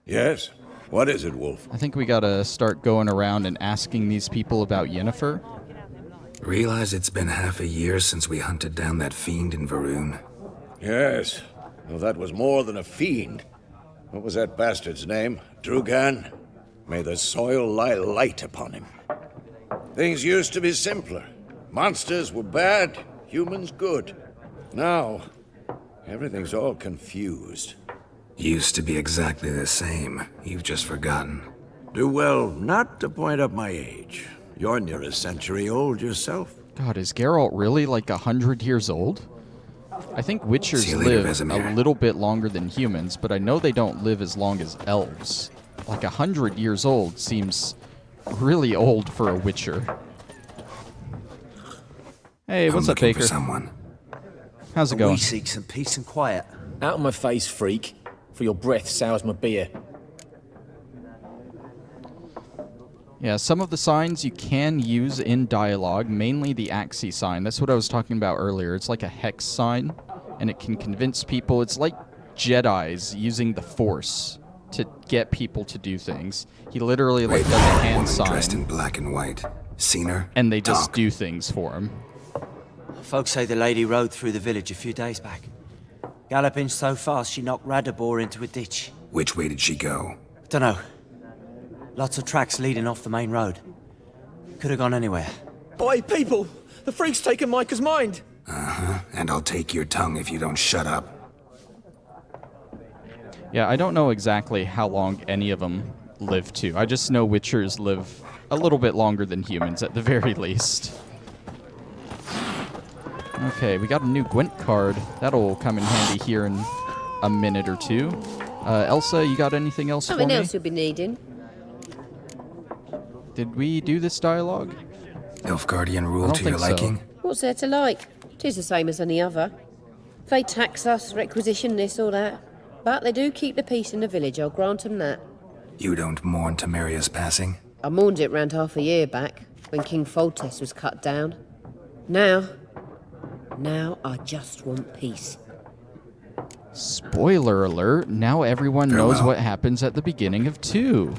Yes? What is it, Wolf? I think we gotta start going around and asking these people about Yennefer. Realize it's been half a year since we hunted down that fiend in Varun. Yes. Well, that was more than a fiend. What was that bastard's name? Drugan? May the soil lie light upon him. Things used to be simpler. Monsters were bad, humans good. Now, everything's all confused. Used to be exactly the same. You've just forgotten. Do well not to point up my age. You're near a century old yourself. God, is Geralt really like 100 years old? I think Witchers See you later, live Vesemir. a little bit longer than humans, but I know they don't live as long as elves. Like 100 years old seems really old for a Witcher. Hey, what's I'm up, looking Baker? for someone. How's it going? We seek some peace and quiet. Out of my face, freak. For your breath sours my beer. Yeah, some of the signs you can use in dialogue, mainly the Axii sign. That's what I was talking about earlier. It's like a hex sign, and it can convince people. It's like Jedis using the Force to get people to do things. He literally like does a hand Woman dressed in sign, black and white. Seen her? and they just Talk. do things for him. Folks say the lady rode through the village a few days back. Galloping so fast she knocked Radabor into a ditch. Which way did she go? Dunno. Lots of tracks leading off the main road. Could have gone anywhere. Boy, people! The freak's taken Micah's mind! And I'll take your tongue if you don't shut up. Yeah, I don't know exactly how long any of them live to. I just know Witchers live a little bit longer than humans, at the very least. Okay, we got a new Gwent card. That'll come in handy here in a minute or two. Elsa, you got anything else for Something me? else you'll be needing. Did we do this dialogue? Nilfgaardian I rule don't to your think so. liking? What's there to like? 'Tis the same as any other. They tax us, requisition this or that. But they do keep the peace in the village, I'll grant 'em that. You don't mourn Temeria's passing? I mourned it round half a year back, when King Foltest was cut down. Now I just want peace. Spoiler alert, now everyone knows Farewell. what happens at the beginning of 2.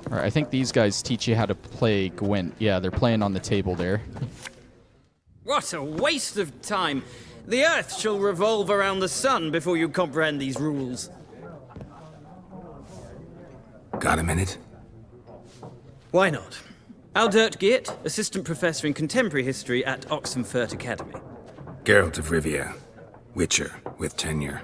Alright, I think these guys teach you how to play Gwent. Yeah, they're playing on the table there. What a waste of time! The Earth shall revolve around the sun before you comprehend these rules. Got a minute? Why not? Aldert Geert, Assistant Professor in Contemporary History at Oxenfurt Academy. Geralt of Rivia. Witcher, with tenure.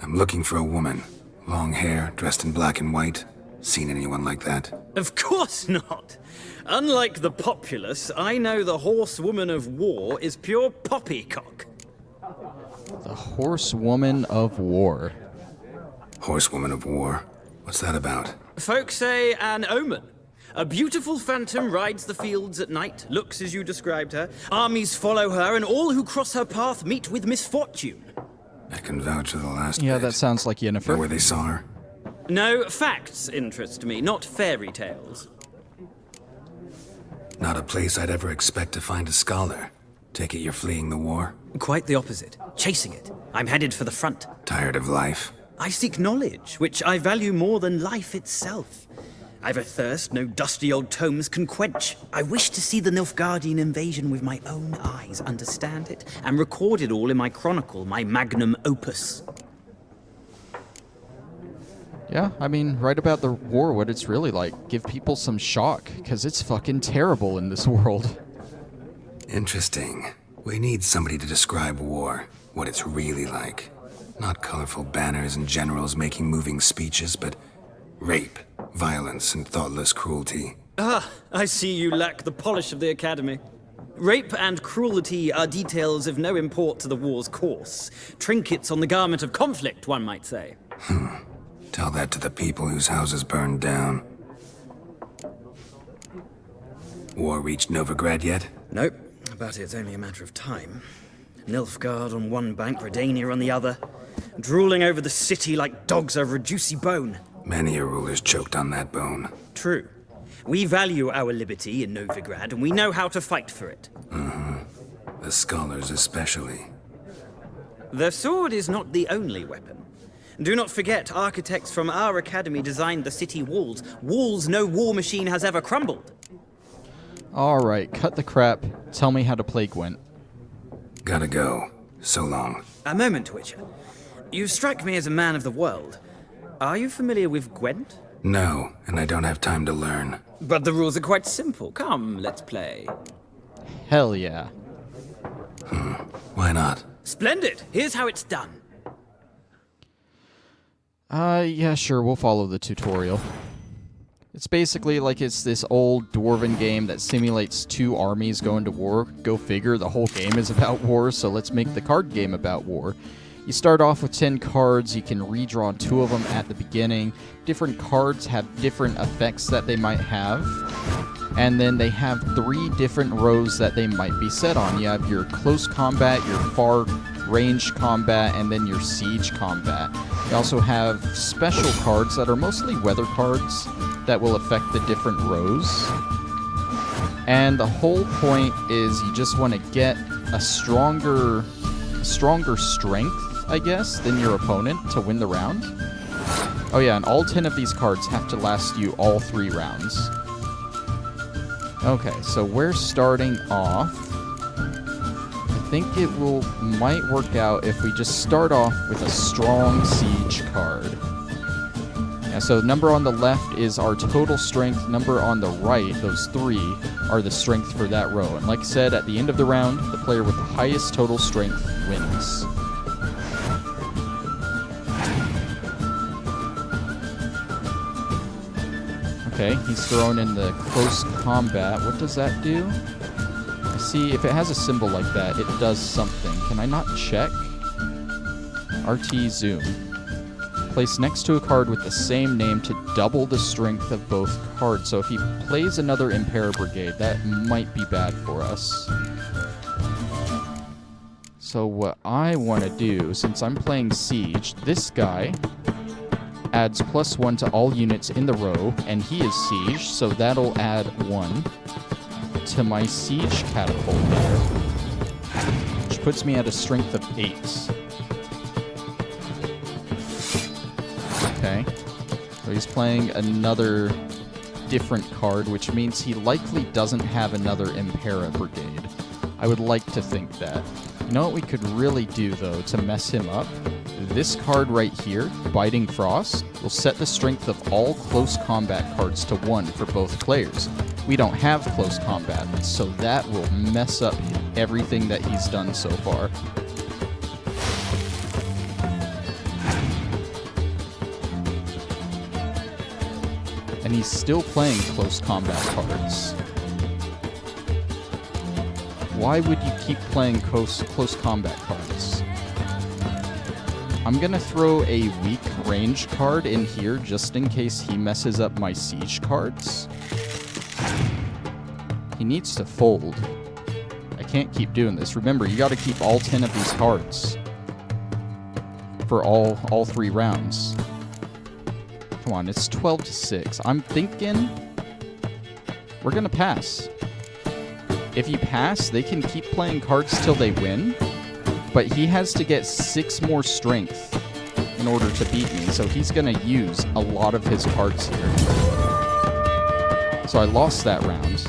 I'm looking for a woman. Long hair, dressed in black and white. Seen anyone like that? Of course not! Unlike the populace, I know the horsewoman of war is pure poppycock. The Horsewoman of War. Horsewoman of War. What's that about? Folk say an omen. A beautiful phantom rides the fields at night, looks as you described her. Armies follow her, and all who cross her path meet with misfortune. I can vouch for the last Yeah, bit. that sounds like Know where Yennefer. they saw her? No, facts interest me, not fairy tales. Not a place I'd ever expect to find a scholar. Take it you're fleeing the war? Quite the opposite. Chasing it. I'm headed for the front. Tired of life? I seek knowledge, which I value more than life itself. I've a thirst no dusty old tomes can quench. I wish to see the Nilfgaardian invasion with my own eyes, understand it, and record it all in my chronicle, my magnum opus. Yeah, I mean, write about the war, what it's really like. Give people some shock, because it's fucking terrible in this world. Interesting. We need somebody to describe war, what it's really like. Not colorful banners and generals making moving speeches, but rape, violence, and thoughtless cruelty. Ah, I see you lack the polish of the Academy. Rape and cruelty are details of no import to the war's course. Trinkets on the garment of conflict, one might say. Tell that to the people whose houses burned down. War reached Novigrad yet? Nope, but it's only a matter of time. Nilfgaard on one bank, Redania on the other, drooling over the city like dogs over a juicy bone. Many a ruler's choked on that bone. True. We value our liberty in Novigrad, and we know how to fight for it. The scholars especially. The sword is not the only weapon. Do not forget, architects from our academy designed the city walls. Walls no war machine has ever crumbled. Alright, cut the crap. Tell me how to play Gwent. Gotta go. So long. A moment, Witcher. You strike me as a man of the world. Are you familiar with Gwent? No, and I don't have time to learn. But the rules are quite simple. Come, let's play. Hell yeah. Why not? Splendid! Here's how it's done. Yeah, sure, we'll follow the tutorial. It's basically like it's this old dwarven game that simulates two armies going to war. Go figure, the whole game is about war, so let's make the card game about war. You start off with 10 cards, you can redraw 2 of them at the beginning. Different cards have different effects that they might have. And then they have 3 different rows that they might be set on. You have your close combat, your far range combat, and then your siege combat. You also have special cards that are mostly weather cards that will affect the different rows. And the whole point is you just want to get a stronger strength, I guess, than your opponent to win the round. Oh yeah, and all 10 of these cards have to last you all 3 rounds. Okay, so we're starting off. I think it might work out if we just start off with a strong siege card. Yeah, so number on the left is our total strength. Number on the right, those 3, are the strength for that row. And like I said, at the end of the round, the player with the highest total strength wins. Okay, he's thrown in the close combat. What does that do? I see, if it has a symbol like that, it does something. Can I not check? RT zoom. Place next to a card with the same name to double the strength of both cards. So if he plays another Impera Brigade, that might be bad for us. So what I want to do, since I'm playing Siege, this guy adds +1 to all units in the row, and he is Siege, so that'll add 1 to my Siege catapult there, which puts me at a strength of 8. Okay, so he's playing another different card, which means he likely doesn't have another Impera Brigade. I would like to think that. You know what we could really do, though, to mess him up? This card right here, Biting Frost, will set the strength of all close combat cards to 1 for both players. We don't have close combat, so that will mess up everything that he's done so far. And he's still playing close combat cards. Why would you keep playing close combat cards? I'm gonna throw a weak range card in here just in case he messes up my siege cards. He needs to fold. I can't keep doing this. Remember, you gotta keep all 10 of these cards for all 3 rounds. Come on, it's 12-6. I'm thinking we're gonna pass. If you pass, they can keep playing cards till they win, but he has to get 6 more strength in order to beat me, so he's going to use a lot of his cards here. So I lost that round.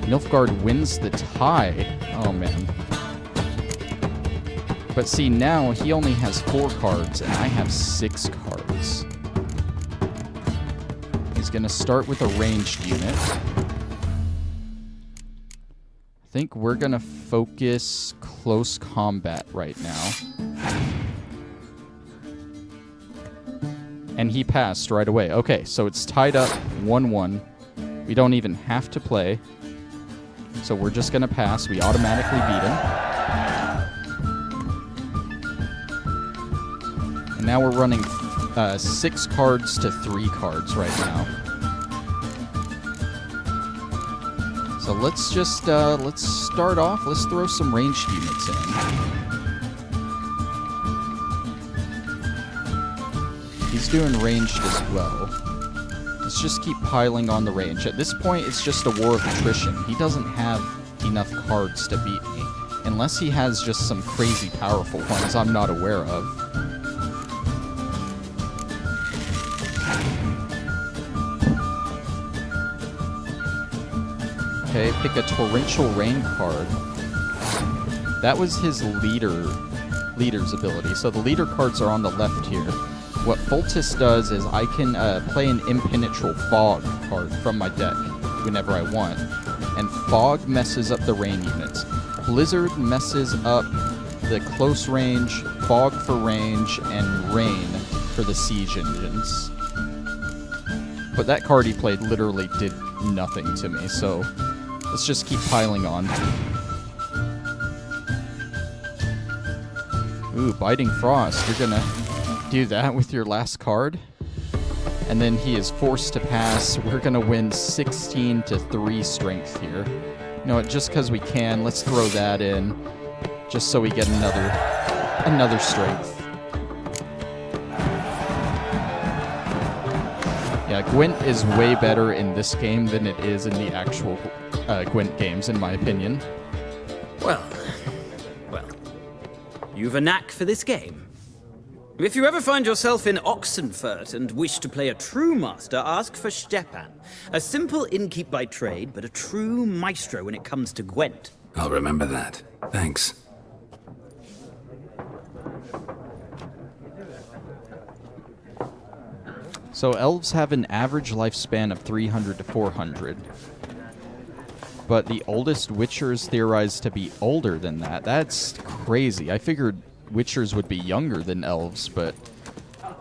Nilfgaard wins the tie. Oh, man. But see, now he only has 4 cards, and I have 6 cards. He's going to start with a ranged unit. I think we're going to focus close combat right now. And he passed right away. Okay, so it's tied up 1-1. We don't even have to play. So we're just going to pass. We automatically beat him. And now we're running 6 cards to 3 cards right now. So let's just, let's start off. Let's throw some ranged units in. He's doing ranged as well. Let's just keep piling on the range. At this point, it's just a war of attrition. He doesn't have enough cards to beat me. Unless he has just some crazy powerful ones I'm not aware of. Okay, pick a Torrential Rain card. That was his leader's ability. So the leader cards are on the left here. What Foltest does is I can play an Impenetrable Fog card from my deck whenever I want. And Fog messes up the rain units. Blizzard messes up the close range, Fog for range, and Rain for the siege engines. But that card he played literally did nothing to me, so let's just keep piling on. Ooh, Biting Frost. You're gonna do that with your last card? And then he is forced to pass. We're gonna win 16 to 3 strength here. You know what, just because we can, let's throw that in. Just so we get another strength. Yeah, Gwent is way better in this game than it is in the actual Gwent games, in my opinion. Well, you've a knack for this game. If you ever find yourself in Oxenfurt and wish to play a true master, ask for Stepan. A simple innkeep by trade, but a true maestro when it comes to Gwent. I'll remember that. Thanks. So elves have an average lifespan of 300 to 400. But the oldest Witcher is theorized to be older than that. That's crazy. I figured Witchers would be younger than elves, but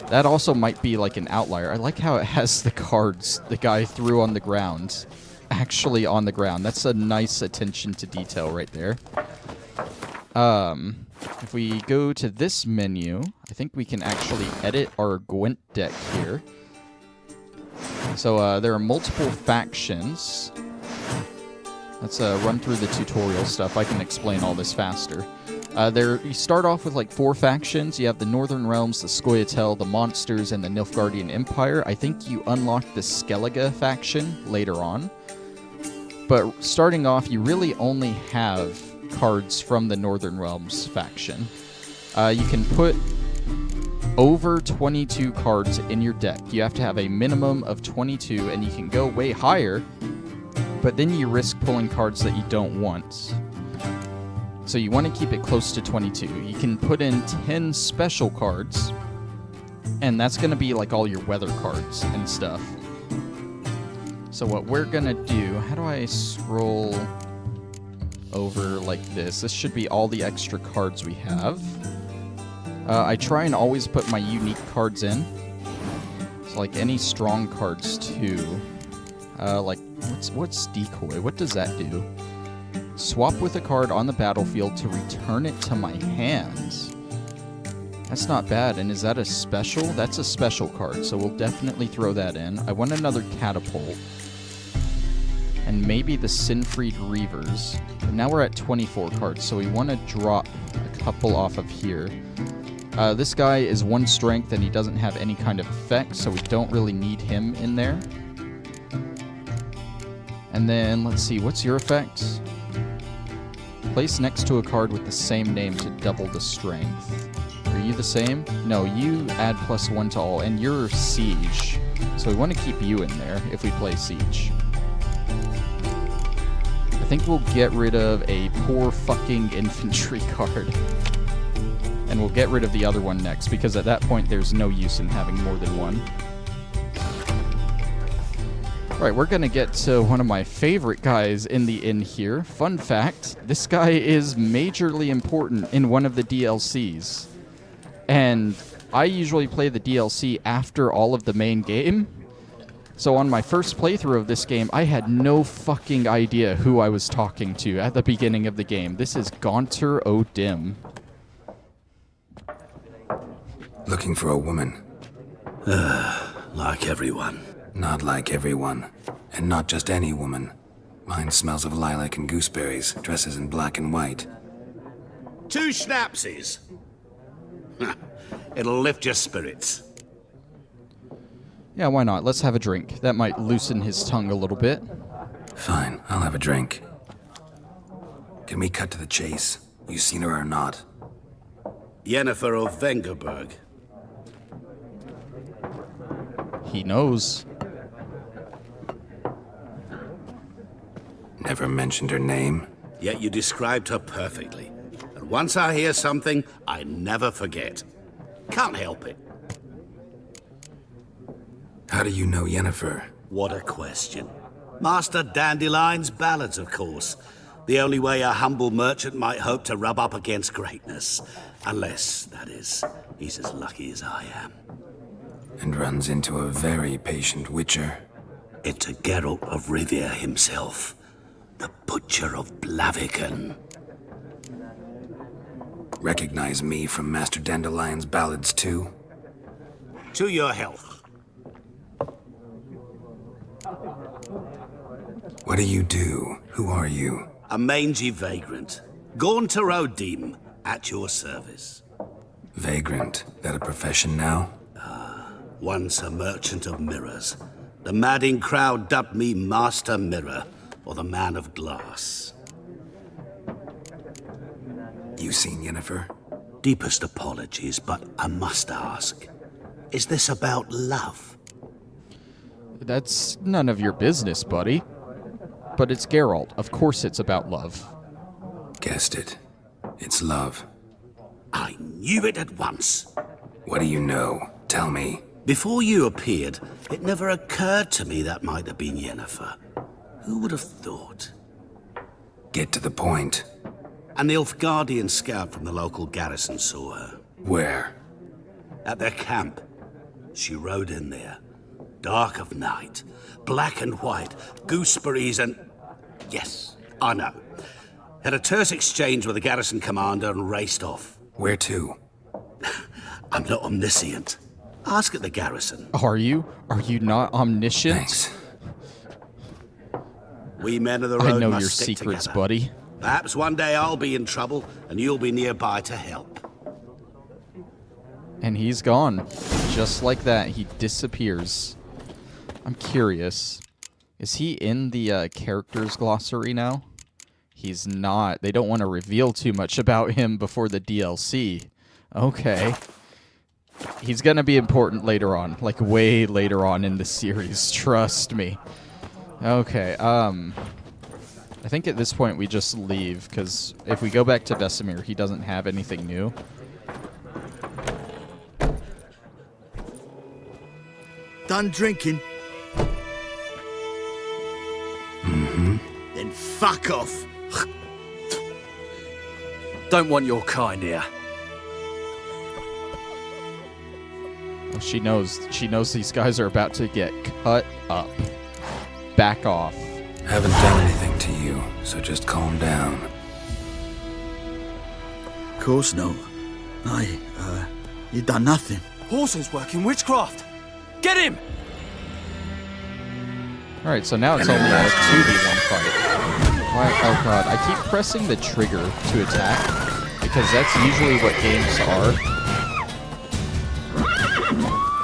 that also might be like an outlier. I like how it has the cards the guy threw on the ground actually on the ground. That's a nice attention to detail right there. If we go to this menu, I think we can actually edit our Gwent deck here. So there are multiple factions. Let's run through the tutorial stuff. I can explain all this faster. You start off with like 4 factions. You have the Northern Realms, the Scoia'tael, the Monsters, and the Nilfgaardian Empire. I think you unlock the Skellige faction later on. But starting off, you really only have cards from the Northern Realms faction. You can put over 22 cards in your deck. You have to have a minimum of 22, and you can go way higher, but then you risk pulling cards that you don't want. So you want to keep it close to 22. You can put in 10 special cards, and that's going to be like all your weather cards and stuff. So what we're going to do, how do I scroll over like this? This should be all the extra cards we have. I try and always put my unique cards in. So like any strong cards too. Like what's decoy? What does that do? Swap with a card on the battlefield to return it to my hands. That's not bad. And is that a special? That's a special card, so we'll definitely throw that in. I want another catapult. And maybe the Sinfried Reavers. And now we're at 24 cards, so we want to drop a couple off of here. This guy is 1 strength and he doesn't have any kind of effect, so we don't really need him in there. And then, let's see, what's your effect? Place next to a card with the same name to double the strength. Are you the same? No, you add +1 to all, and you're Siege. So we want to keep you in there if we play Siege. I think we'll get rid of a poor fucking infantry card. And we'll get rid of the other one next, because at that point there's no use in having more than one. Alright, we're gonna get to one of my favorite guys in the inn here. Fun fact, this guy is majorly important in one of the DLCs. And I usually play the DLC after all of the main game. So on my first playthrough of this game, I had no fucking idea who I was talking to at the beginning of the game. This is Gaunter O'Dim. Looking for a woman. Like everyone. Not like everyone. And not just any woman. Mine smells of lilac and gooseberries, dresses in black and white. 2 schnapsies. It'll lift your spirits. Yeah, why not? Let's have a drink. That might loosen his tongue a little bit. Fine, I'll have a drink. Can we cut to the chase? You seen her or not? Yennefer of Vengerberg. He knows. Never mentioned her name. Yet you described her perfectly. And once I hear something, I never forget. Can't help it. How do you know Yennefer? What a question. Master Dandelion's ballads, of course. The only way a humble merchant might hope to rub up against greatness. Unless, that is, he's as lucky as I am. And runs into a very patient witcher. Into Geralt of Rivia himself. The Butcher of Blaviken. Recognize me from Master Dandelion's ballads too? To your health. What do you do? Who are you? A mangy vagrant. Gaunter O'Deem, at your service. Vagrant. That a profession now? Once a merchant of mirrors. The madding crowd dubbed me Master Mirror, or the Man of Glass. You seen Yennefer? Deepest apologies, but I must ask. Is this about love? That's none of your business, buddy. But it's Geralt. Of course it's about love. Guessed it. It's love. I knew it at once. What do you know? Tell me. Before you appeared, it never occurred to me that might have been Yennefer. Who would have thought? Get to the point. An Nilfgaardian scout from the local garrison saw her. Where? At their camp. She rode in there. Dark of night. Black and white. Gooseberries and... Yes, I know. Had a terse exchange with the garrison commander and raced off. Where to? I'm not omniscient. Ask at the garrison. Are you? Are you not omniscient? Thanks. We men of the road I know must your stick secrets, together. buddy. Perhaps one day I'll be in trouble and you'll be nearby to help. And he's gone. Just like that, he disappears. I'm curious. Is he in the characters glossary now? He's not. They don't want to reveal too much about him before the DLC. Okay. He's going to be important later on. Like, way later on in the series. Trust me. Okay, I think at this point we just leave, because if we go back to Vesemir, he doesn't have anything new. Done drinking? Mm-hmm. Then fuck off. Don't want your kind here. Oh, she knows these guys are about to get cut up. Back off. Haven't done anything to you, so just calm down. Course no. You done nothing. Horses working witchcraft. Get him! Alright, so now it's only a 2v1 fight. Why? Oh god, I keep pressing the trigger to attack, because that's usually what games are.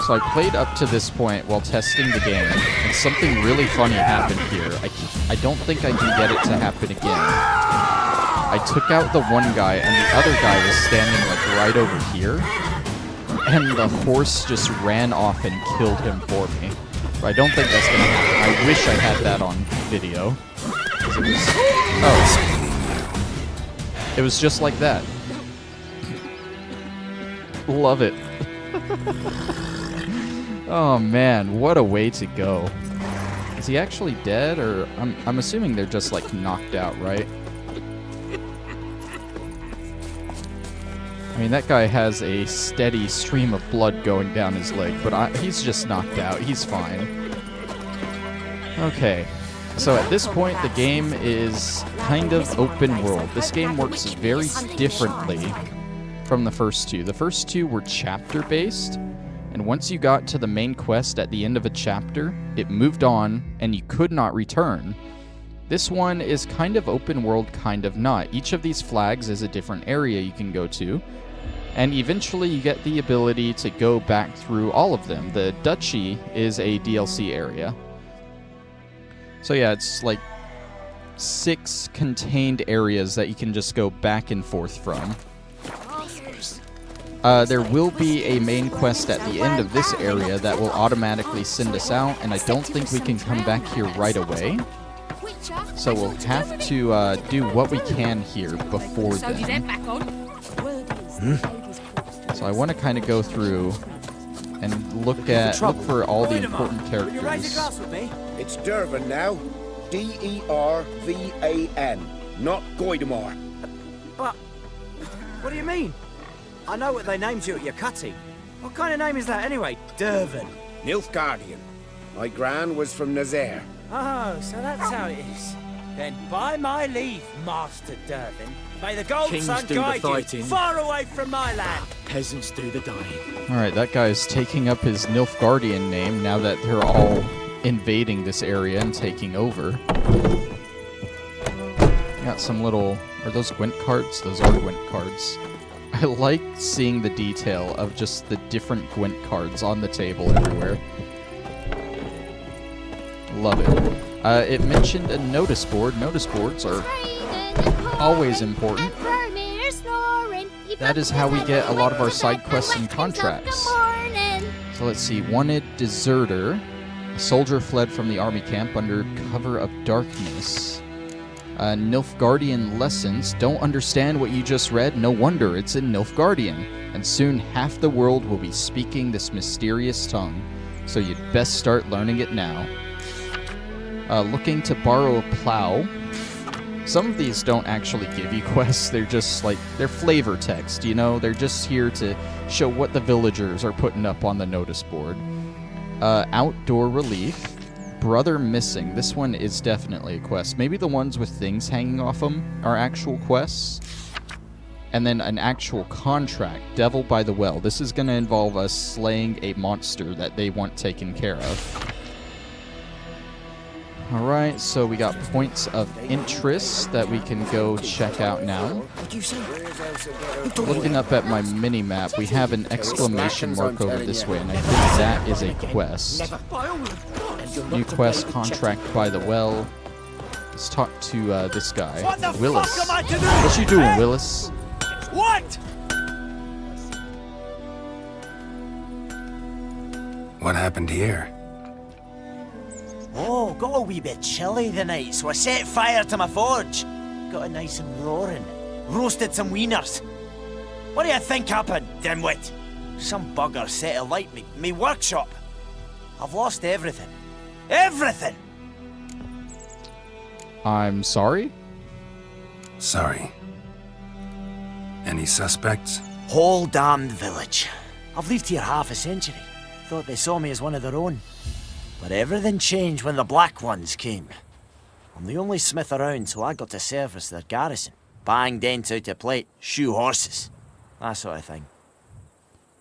So I played up to this point while testing the game, and something really funny happened here. I don't think I can get it to happen again. I took out the one guy, and the other guy was standing like right over here, and the horse just ran off and killed him for me. But I don't think that's gonna happen. I wish I had that on video. 'Cause it was... Oh. It was just like that. Love it. Oh man, what a way to go. Is he actually dead, or... I'm assuming they're just like knocked out, right? I mean, that guy has a steady stream of blood going down his leg, but he's just knocked out. He's fine. Okay. So at this point, the game is kind of open world. This game works very differently from the first two. The first two were chapter-based, and once you got to the main quest at the end of a chapter, it moved on, and you could not return. This one is kind of open world, kind of not. Each of these flags is a different area you can go to, and eventually you get the ability to go back through all of them. The Duchy is a DLC area. So yeah, it's like 6 contained areas that you can just go back and forth from. There will be a main quest at the end of this area that will automatically send us out, and I don't think we can come back here right away. So we'll have to do what we can here before then. So I want to kind of go through and look for all the important characters. It's Dervan now. D-E-R-V-A-N, not Goidemar. But, what do you mean? I know what they named you at your cutting. What kind of name is that anyway? Dervan. Nilfgaardian. My gran was from Nazaire. Oh, so that's how it is. Then by my leave, Master Dervan, may the Gold Kings Sun do the guide you fighting. far away from my land. Peasants do the dying. Alright, that guy's taking up his Nilfgaardian name now that they're all invading this area and taking over. Got some little... Are those Gwent cards? Those are Gwent cards. I like seeing the detail of just the different Gwent cards on the table everywhere. Love it. It mentioned a notice board. Notice boards are always important. That is how we get a lot of our side quests and contracts. So let's see. Wanted deserter. A soldier fled from the army camp under cover of darkness. Nilfgaardian lessons. Don't understand what you just read? No wonder, it's in Nilfgaardian. And soon half the world will be speaking this mysterious tongue. So you'd best start learning it now. Looking to borrow a plow. Some of these don't actually give you quests. They're just like, they're flavor text, you know? They're just here to show what the villagers are putting up on the notice board. Outdoor relief. Brother missing. This one is definitely a quest. Maybe the ones with things hanging off them are actual quests. And then an actual contract. Devil by the Well. This is going to involve us slaying a monster that they want taken care of. Alright, so we got points of interest that we can go check out now. Looking up at my mini-map, we have an exclamation mark over this way, and I think that is a quest. New quest, contract by the well. Let's talk to this guy, Willis. What you doing, Willis? What? What happened here? Oh, got a wee bit chilly tonight, so I set fire to my forge. Got it nice and roaring. Roasted some wieners. What do you think happened, dimwit? Some bugger set alight me workshop. I've lost everything. Everything! I'm sorry? Sorry. Any suspects? Whole damned village. I've lived here half a century. Thought they saw me as one of their own. But everything changed when the Black Ones came. I'm the only smith around, so I got to service their garrison. Bang dents out of plate, shoe horses. That sort of thing.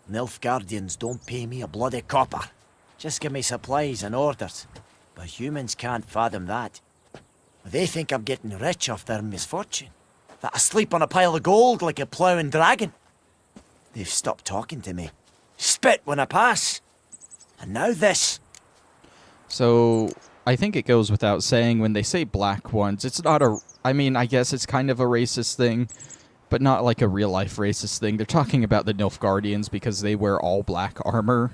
Nilfgaardians don't pay me a bloody copper. Just give me supplies and orders. But humans can't fathom that. They think I'm getting rich off their misfortune. That I sleep on a pile of gold like a ploughing dragon. They've stopped talking to me. Spit when I pass. And now this. So, I think it goes without saying, when they say Black Ones, it's not a... I mean, I guess it's kind of a racist thing, but not like a real-life racist thing. They're talking about the Nilfgaardians because they wear all black armor.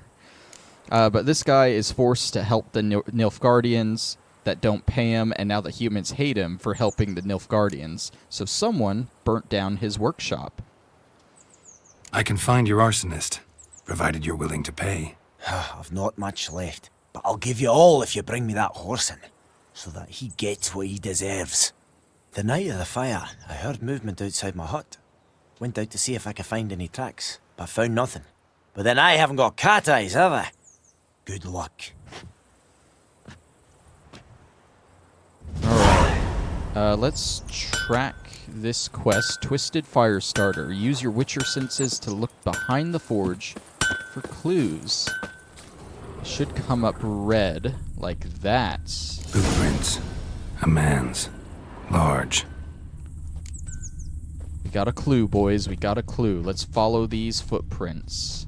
But this guy is forced to help the Nilfgaardians that don't pay him, and now the humans hate him for helping the Nilfgaardians. So someone burnt down his workshop. I can find your arsonist, provided you're willing to pay. I've not much left, but I'll give you all if you bring me that horse in, so that he gets what he deserves. The night of the fire, I heard movement outside my hut. Went out to see if I could find any tracks, but found nothing. But then I haven't got cat eyes, have I? Good luck. Alright. Let's track this quest. Twisted Firestarter. Use your Witcher senses to look behind the forge for clues. Should come up red, like that. Footprints. A man's. Large. We got a clue, boys. We got a clue. Let's follow these footprints.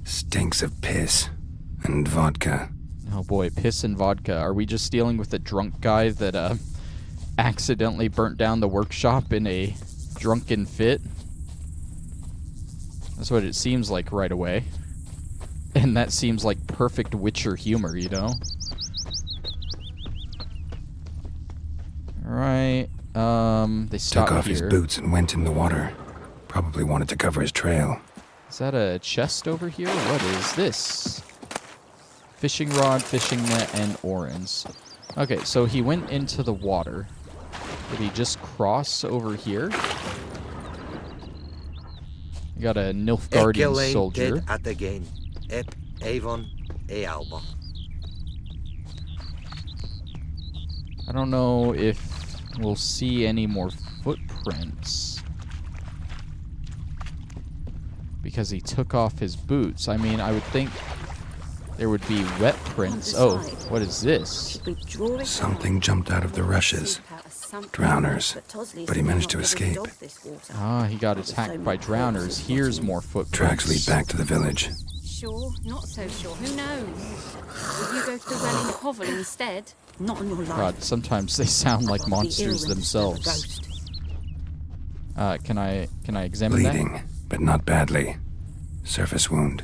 Stinks of piss. And vodka. Oh boy, piss and vodka. Are we just dealing with a drunk guy that accidentally burnt down the workshop in a drunken fit? That's what it seems like right away. And that seems like perfect Witcher humor, you know? Alright. They stopped Took off here. his boots and went in the water. Probably wanted to cover his trail. Is that a chest over here? What is this? Fishing rod, fishing net, and orens. Okay, so he went into the water. Did he just cross over here? We got a Nilfgaardian soldier. At again. Ep Avon e Alba. I don't know if we'll see any more footprints. Because he took off his boots. I mean, I would think there would be wet prints. Oh, what is this? Something jumped out of the rushes. Drowners. But he managed to escape. Ah, he got attacked by drowners. Here's more footprints. Tracks lead back to the village. Sure, not so sure. Who knows? Will you go to the well in Hovel instead? Not on your life. God, sometimes they sound like monsters themselves. Can I examine Bleeding, but not badly. Surface wound.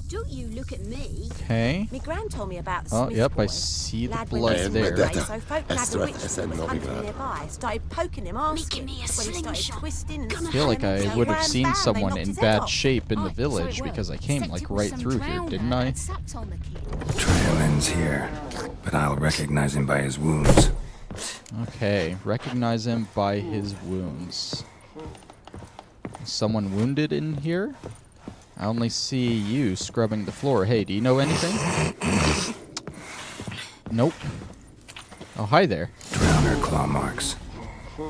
Don't you look at me. Okay. My gran told me about the Oh, Smith yep, boy. I see the Lad blood went missing there. one day, so folk glad the witch was hunting nearby. Started poking him, asking when he started twisting and I feel like I slamming, would so have he seen ran back, they someone knocked in his head bad off. shape in the village because I came like right through here, didn't I? Trail ends here, but I'll recognize him by his wounds. Okay, recognize him by his wounds. Is someone wounded in here? I only see you scrubbing the floor. Hey, do you know anything? Nope. Oh, hi there. Drowner claw marks.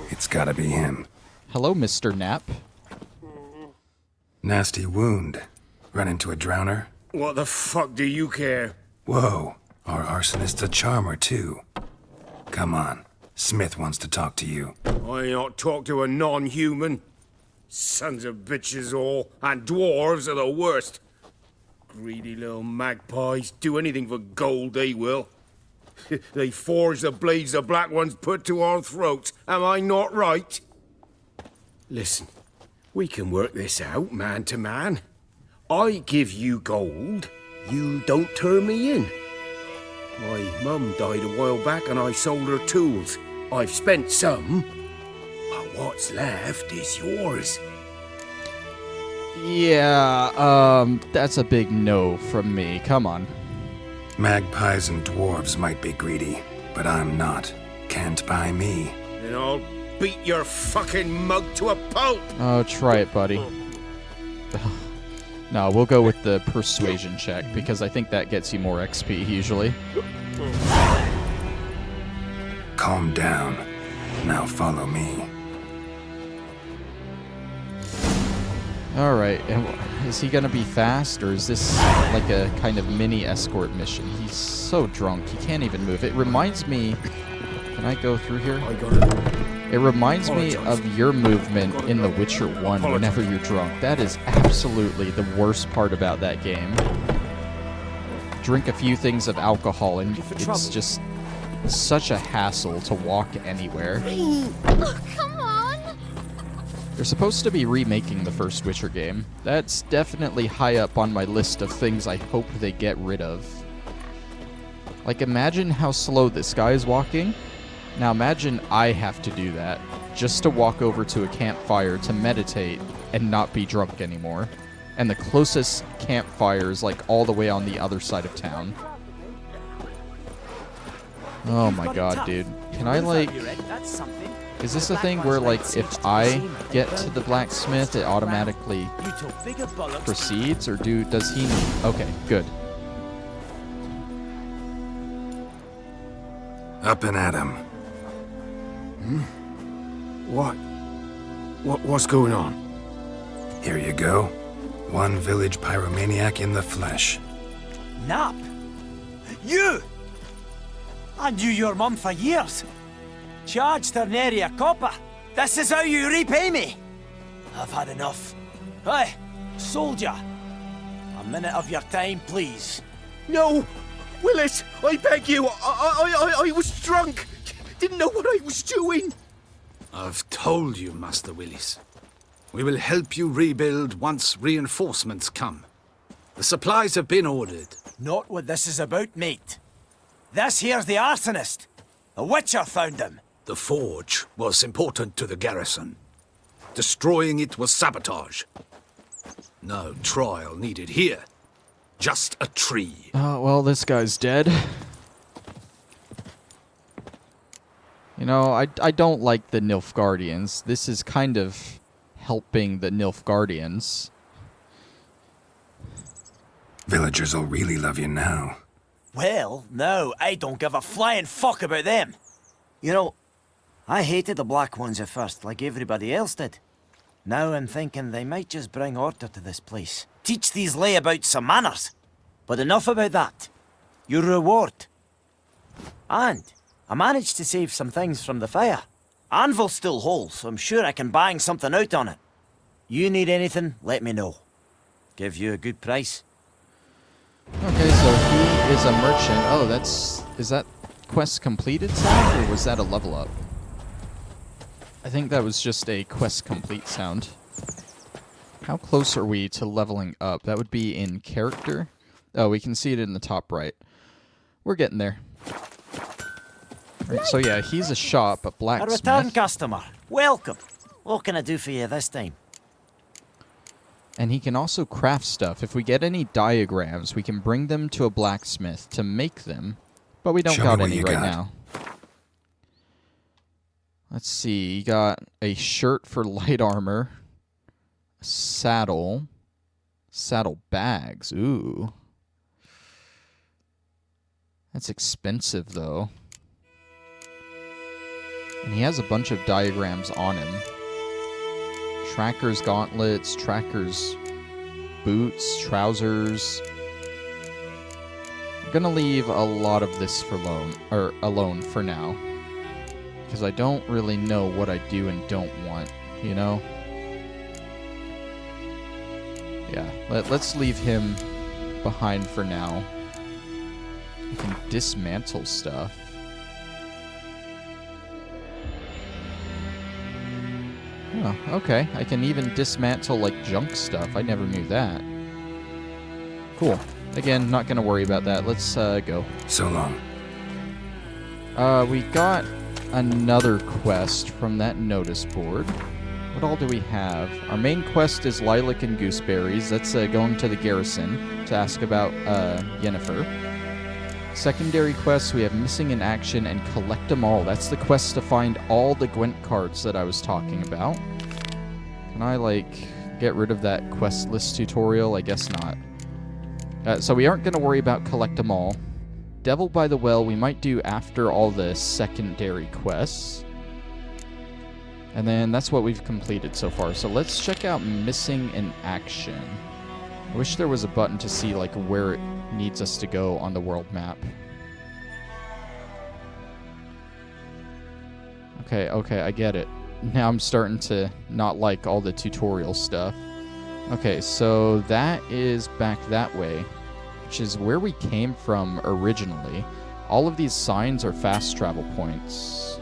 It's gotta be him. Hello, Mr. Knapp. Nasty wound. Run into a drowner? What the fuck do you care? Whoa, our arsonist's a charmer too. Come on, Smith wants to talk to you. I ain't not talk to a non-human. Sons of bitches all, and dwarves are the worst. Greedy little magpies, do anything for gold, they will. They forge the blades the black ones put to our throats, am I not right? Listen, we can work this out, man to man. I give you gold, you don't turn me in. My mum died a while back and I sold her tools. I've spent some, but what's left is yours. Yeah, that's a big no from me. Come on. Magpies and dwarves might be greedy, but I'm not. Can't buy me. Then I'll beat your fucking mug to a pulp! Oh, try it, buddy. No, we'll go with the persuasion check, because I think that gets you more XP, usually. Calm down. Now follow me. Alright, is he gonna be fast, or is this like a kind of mini escort mission? He's so drunk, he can't even move. It reminds me... Can I go through here? It reminds me of your movement in The Witcher 1 whenever you're drunk. That is absolutely the worst part about that game. Drink a few things of alcohol and it's just such a hassle to walk anywhere. Oh, come on! They're supposed to be remaking the first Witcher game. That's definitely high up on my list of things I hope they get rid of. Like, imagine how slow this guy is walking. Now imagine I have to do that just to walk over to a campfire to meditate and not be drunk anymore. And the closest campfire is like all the way on the other side of town. Oh my god, dude. Can I like... Is this a thing where like if I get to the blacksmith it automatically proceeds, or does he... Okay, good. Up and at him. What's going on? Here you go. One village pyromaniac in the flesh. Nap? You! I knew your mum for years. Charged her nary a copper. This is how you repay me. I've had enough. Hey, soldier. A minute of your time, please. No! Willis, I beg you, I was drunk. Didn't know what I was doing. I've told you, Master Willis. We will help you rebuild once reinforcements come. The supplies have been ordered. Not what this is about, mate. This here's the arsonist. The Witcher found him. The forge was important to the garrison. Destroying it was sabotage. No trial needed here. Just a tree. Oh, well, this guy's dead. You know, I don't like the Nilfgaardians. This is kind of helping the Nilfgaardians. Villagers will really love you now. Well, no, I don't give a flying fuck about them. You know, I hated the Black Ones at first, like everybody else did. Now I'm thinking they might just bring order to this place. Teach these layabouts some manners. But enough about that. Your reward. And I managed to save some things from the fire. Anvil's still whole, so I'm sure I can bang something out on it. You need anything, let me know. Give you a good price. Okay, so he is a merchant. Oh, is that quest completed sound, or was that a level up? I think that was just a quest complete sound. How close are we to leveling up? That would be in character. Oh, we can see it in the top right. We're getting there. Right, so yeah, he's a shop, a blacksmith. A return customer. Welcome. What can I do for you this time? And he can also craft stuff. If we get any diagrams, we can bring them to a blacksmith to make them. But we don't got any right now. Let's see. You got a shirt for light armor. A saddle. Saddle bags. Ooh. That's expensive, though. And he has a bunch of diagrams on him. Tracker's gauntlets, Tracker's boots, trousers. I'm gonna leave a lot of this for alone for now. Because I don't really know what I do and don't want, you know? Yeah, let's leave him behind for now. We can dismantle stuff. Oh, okay. I can even dismantle, like, junk stuff. I never knew that. Cool. Again, not gonna worry about that. Let's, go. So long. We got another quest from that notice board. What all do we have? Our main quest is Lilac and Gooseberries. That's, going to the garrison to ask about, Yennefer. Secondary quests, we have Missing in Action and Collect 'em All. That's the quest to find all the Gwent cards that I was talking about. Can I, like, get rid of that quest list tutorial? I guess not. So we aren't going to worry about Collect 'em All. Devil by the Well we might do after all the secondary quests. And then that's what we've completed so far. So let's check out Missing in Action. I wish there was a button to see, like, where it needs us to go on the world map. Okay, I get it. Now I'm starting to not like all the tutorial stuff. Okay, so that is back that way, which is where we came from originally. All of these signs are fast travel points.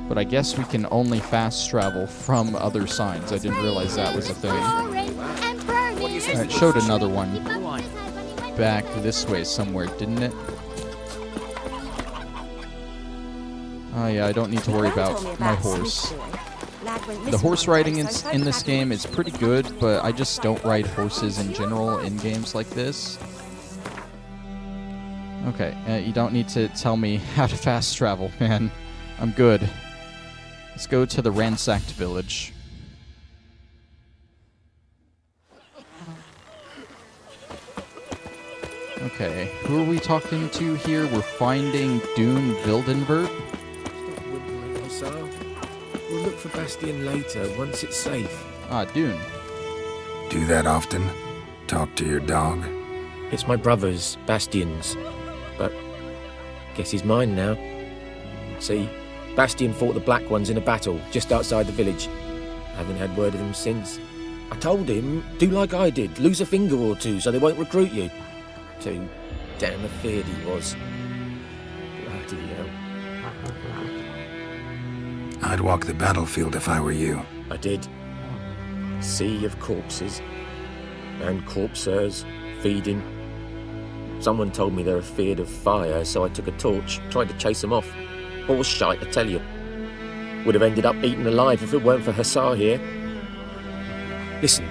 But I guess we can only fast travel from other signs. I didn't realize that was a thing. It showed another one back this way somewhere, didn't it? Oh yeah, I don't need to worry about my horse. The horse riding in this game is pretty good, but I just don't ride horses in general in games like this. Okay, you don't need to tell me how to fast travel, man. I'm good. Let's go to the ransacked village. Okay, who are we talking to here? We're finding Dune Vildenberg. We'll look for Bastion later, once it's safe. Ah, Dune. Do that often? Talk to your dog? It's my brother's, Bastion's. But guess he's mine now. See, Bastion fought the Black Ones in a battle just outside the village. Haven't had word of him since. I told him, do like I did, lose a finger or two so they won't recruit you. Too damn afeard he was. Bloody hell. I'd walk the battlefield if I were you. I did. Sea of corpses. And corpsers, feeding. Someone told me they're afeard of fire, so I took a torch, tried to chase them off. All shite, I tell you. Would have ended up eaten alive if it weren't for Hussar here. Listen,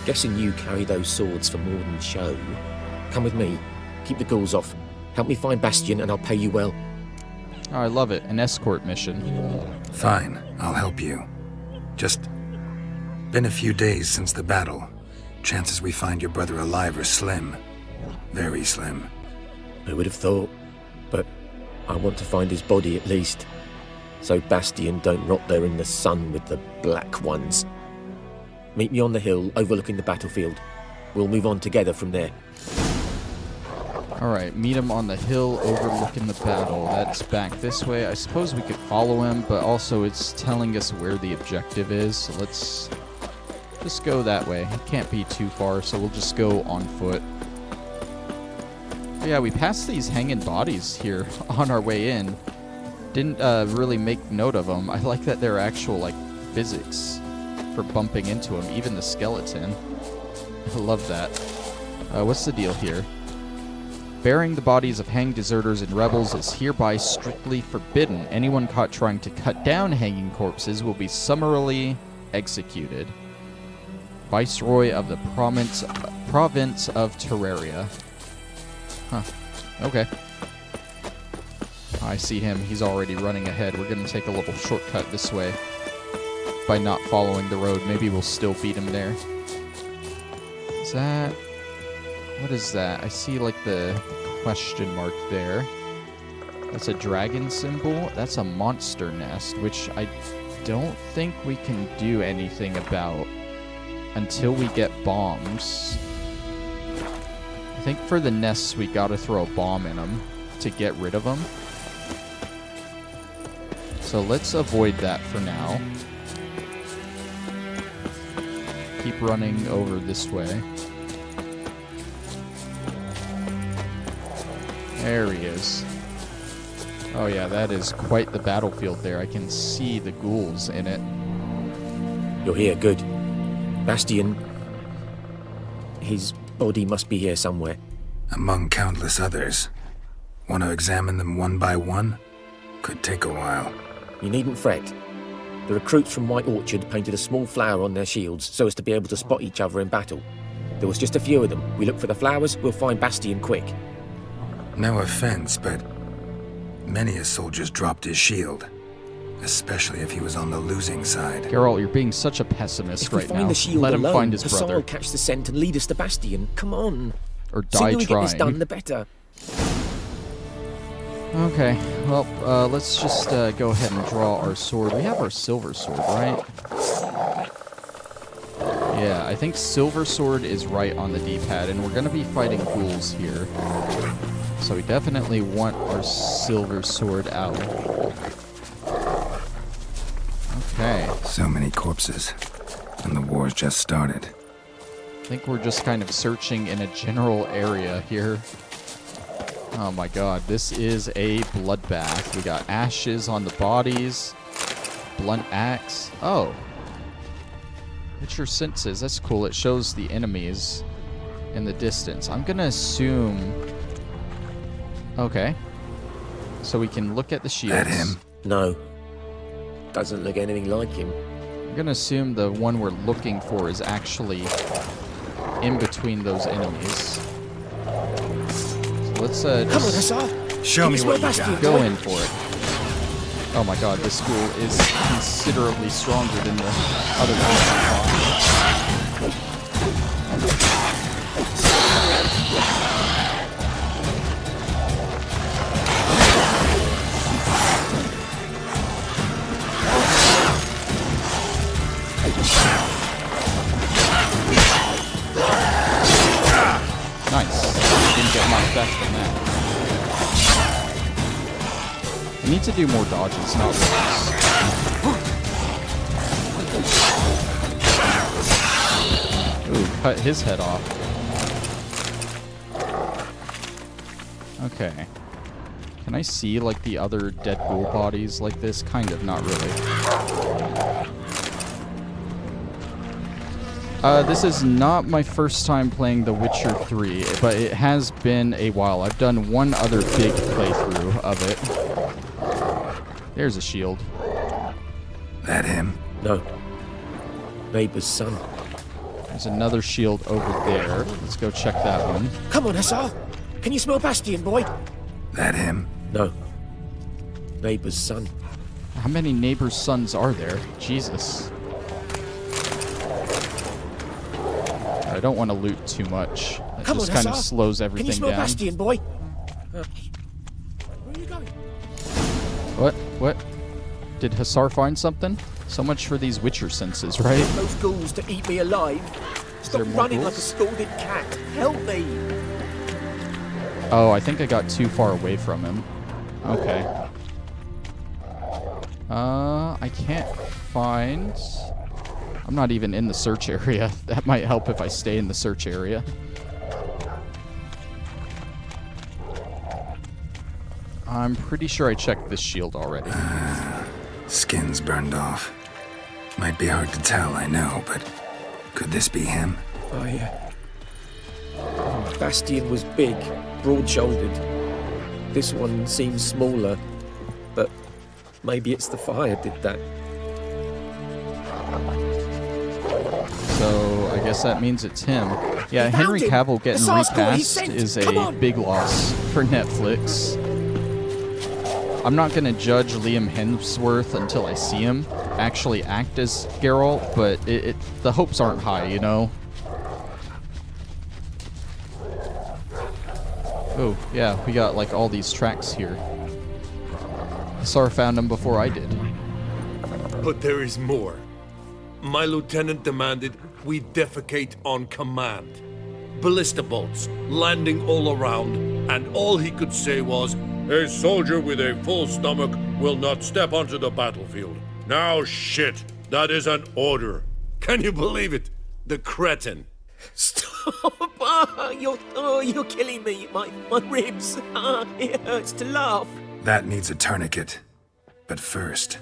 guessing you carry those swords for more than show. Come with me. Keep the ghouls off. Help me find Bastion and I'll pay you well. Oh, I love it. An escort mission. Fine, I'll help you. Just been a few days since the battle. Chances we find your brother alive are slim. Very slim. I would have thought, but I want to find his body at least. So Bastion don't rot there in the sun with the black ones. Meet me on the hill overlooking the battlefield. We'll move on together from there. Alright, meet him on the hill overlooking the battle. That's back this way. I suppose we could follow him, but also it's telling us where the objective is. So let's just go that way. It can't be too far, so we'll just go on foot. Yeah, we passed these hanging bodies here on our way in. Didn't really make note of them. I like that they're actual, like, physics for bumping into them, even the skeleton. I love that. What's the deal here? Burying the bodies of hanged deserters and rebels is hereby strictly forbidden. Anyone caught trying to cut down hanging corpses will be summarily executed. Viceroy of the province of Terraria. Huh. Okay. I see him. He's already running ahead. We're going to take a little shortcut this way by not following the road. Maybe we'll still beat him there. Is that... What is that? I see, like, the question mark there. That's a dragon symbol. That's a monster nest, which I don't think we can do anything about until we get bombs. I think for the nests, we gotta throw a bomb in them to get rid of them. So let's avoid that for now. Keep running over this way. There he is. Oh yeah, that is quite the battlefield there. I can see the ghouls in it. You're here, good. Bastion... His body must be here somewhere. Among countless others. Want to examine them one by one? Could take a while. You needn't fret. The recruits from White Orchard painted a small flower on their shields so as to be able to spot each other in battle. There was just a few of them. We look for the flowers, we'll find Bastion quick. No offense, but many a soldier's dropped his shield. Especially if he was on the losing side. Geralt, you're being such a pessimist right now. If we find the shield Let him alone, find his Hussar brother. will catch the scent and lead us to Bastion. Come on. Or die Sooner we trying. get this done, the better. Okay, well, let's just go ahead and draw our sword. We have our silver sword, right? Yeah, I think silver sword is right on the D-pad, and we're going to be fighting ghouls here. So we definitely want our silver sword out. Okay. So many corpses, and the war's just started. I think we're just kind of searching in a general area here. Oh my god, this is a bloodbath. We got ashes on the bodies, blunt axe. Oh. What's your senses? That's cool. It shows the enemies in the distance. I'm gonna assume... Okay. So we can look at the shields. That him? No. Doesn't look anything like him. I'm gonna assume the one we're looking for is actually in between those enemies. So let's just... Come on, Hussar! Show me what you got. Go in for it. Oh my god, this school is considerably stronger than the other ones. Nice. Didn't get much effect from that. I need to do more dodges, not rolls. Ooh, cut his head off. Okay. Can I see, like, the other dead ghoul bodies like this? Kind of, not really. This is not my first time playing The Witcher 3, but it has been a while. I've done one other big playthrough of it. There's a shield. That him? No. Neighbour's son. There's another shield over there. Let's go check that one. Come on, Hussar. Can you smell Bastion, boy? That him? No. Neighbour's son. How many neighbors' sons are there? Jesus. I don't want to loot too much. It Come just on, kind of Hussar. slows Can everything you smell down. Bastion, boy? Where are you going? What? Did Hussar find something? So much for these Witcher senses, right? Those ghouls to eat me alive. Stop there more running like a ghouls? scalded cat. Help me. Oh, I think I got too far away from him. Okay. I can't find... I'm not even in the search area. That might help if I stay in the search area. I'm pretty sure I checked this shield already. Skin's burned off. Might be hard to tell, I know, but could this be him? Bastion was big, broad-shouldered. This one seems smaller, but maybe it's the fire did that. So I guess that means it's him. Yeah, He Henry found him! Cavill getting The Sarscourt he recast sent! is Come a on! big loss for Netflix. I'm not going to judge Liam Hemsworth until I see him actually act as Geralt, but the hopes aren't high, you know? Oh, yeah, we got like all these tracks here. Sar found them before I did. But there is more. My lieutenant demanded we defecate on command. Ballista bolts landing all around, and all he could say was, "A soldier with a full stomach will not step onto the battlefield." Now shit, that is an order. Can you believe it? The cretin. Stop! You're killing me. My ribs. It hurts to laugh. That needs a tourniquet. But first,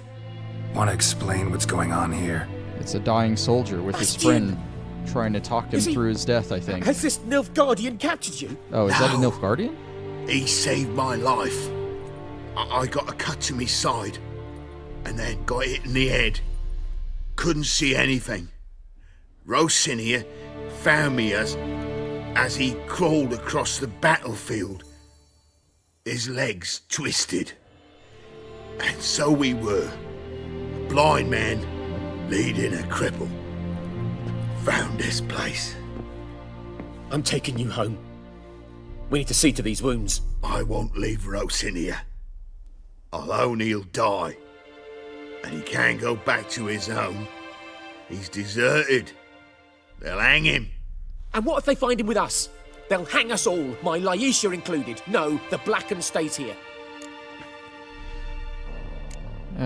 want to explain what's going on here? It's a dying soldier with his friend trying to talk him through his death, I think. Has this Nilfgaardian captured you? Oh, is that a Nilfgaardian? He saved my life. I got a cut to my side, and then got hit in the head. Couldn't see anything. Rosin here found me as he crawled across the battlefield. His legs twisted. And so we were. A blind man leading a cripple. Found this place. I'm taking you home. We need to see to these wounds. I won't leave Rosin here. Alone he'll die. And he can't go back to his home. He's deserted. They'll hang him. And what if they find him with us? They'll hang us all, my Laisha included. No, the Blacken stays here.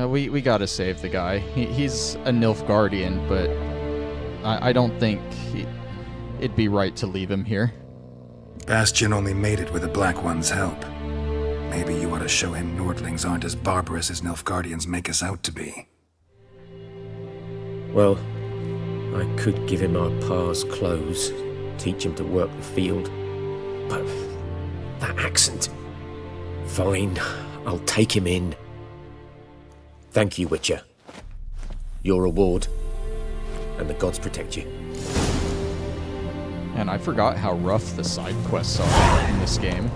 We gotta save the guy. He's a Nilfgaardian, but I don't think it'd be right to leave him here. Bastion only made it with the Black One's help. Maybe you ought to show him Nordlings aren't as barbarous as Nilfgaardians make us out to be. Well, I could give him our pa's clothes, teach him to work the field. But that accent... Fine, I'll take him in. Thank you, Witcher. Your reward. And the gods protect you. And I forgot how rough the side quests are in this game.